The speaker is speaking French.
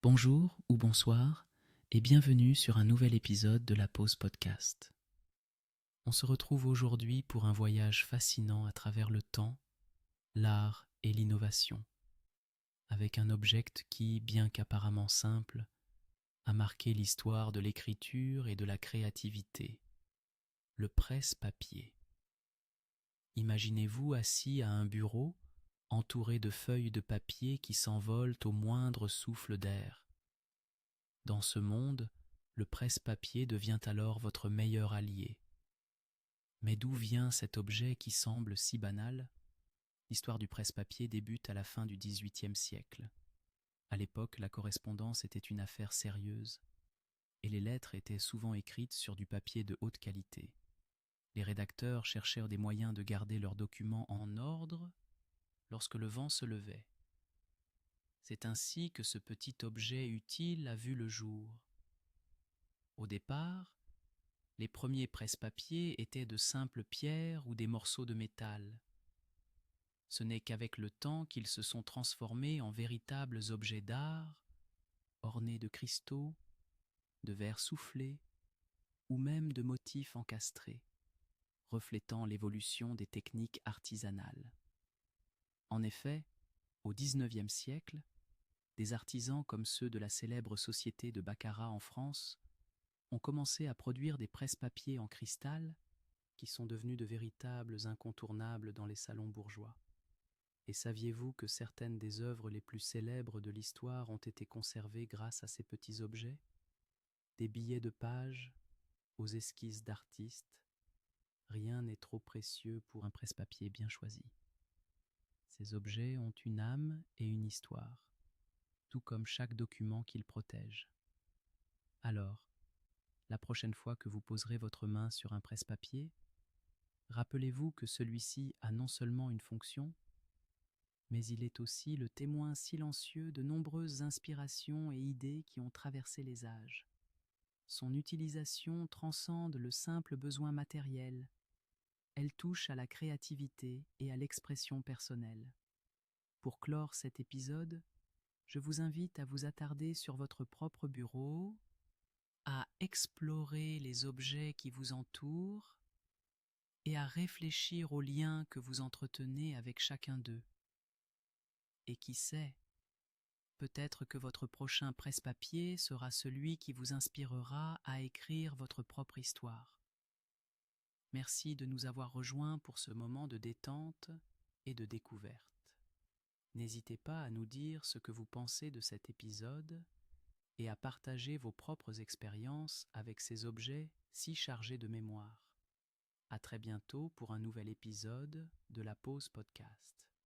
Bonjour ou bonsoir et bienvenue sur un nouvel épisode de la Pause Podcast. On se retrouve aujourd'hui pour un voyage fascinant à travers le temps, l'art et l'innovation, avec un object qui, bien qu'apparemment simple, a marqué l'histoire de l'écriture et de la créativité, le presse-papier. Imaginez-vous assis à un bureau, entouré de feuilles de papier qui s'envolent au moindre souffle d'air. Dans ce monde, le presse-papier devient alors votre meilleur allié. Mais d'où vient cet objet qui semble si banal ? L'histoire du presse-papier débute à la fin du XVIIIe siècle. À l'époque, la correspondance était une affaire sérieuse, et les lettres étaient souvent écrites sur du papier de haute qualité. Les rédacteurs cherchèrent des moyens de garder leurs documents en ordre lorsque le vent se levait. C'est ainsi que ce petit objet utile a vu le jour. Au départ, les premiers presse-papiers étaient de simples pierres ou des morceaux de métal. Ce n'est qu'avec le temps qu'ils se sont transformés en véritables objets d'art, ornés de cristaux, de verres soufflés ou même de motifs encastrés, reflétant l'évolution des techniques artisanales. En effet, au XIXe siècle, des artisans comme ceux de la célèbre société de Baccarat en France ont commencé à produire des presse-papiers en cristal qui sont devenus de véritables incontournables dans les salons bourgeois. Et saviez-vous que certaines des œuvres les plus célèbres de l'histoire ont été conservées grâce à ces petits objets ? Des billets de page aux esquisses d'artistes, rien n'est trop précieux pour un presse-papier bien choisi. Ces objets ont une âme et une histoire, tout comme chaque document qu'ils protègent. Alors, la prochaine fois que vous poserez votre main sur un presse-papier, rappelez-vous que celui-ci a non seulement une fonction, mais il est aussi le témoin silencieux de nombreuses inspirations et idées qui ont traversé les âges. Son utilisation transcende le simple besoin matériel. Elle touche à la créativité et à l'expression personnelle. Pour clore cet épisode, je vous invite à vous attarder sur votre propre bureau, à explorer les objets qui vous entourent et à réfléchir aux liens que vous entretenez avec chacun d'eux. Et qui sait, peut-être que votre prochain presse-papier sera celui qui vous inspirera à écrire votre propre histoire. Merci de nous avoir rejoints pour ce moment de détente et de découverte. N'hésitez pas à nous dire ce que vous pensez de cet épisode et à partager vos propres expériences avec ces objets si chargés de mémoire. À très bientôt pour un nouvel épisode de la Pause Podcast.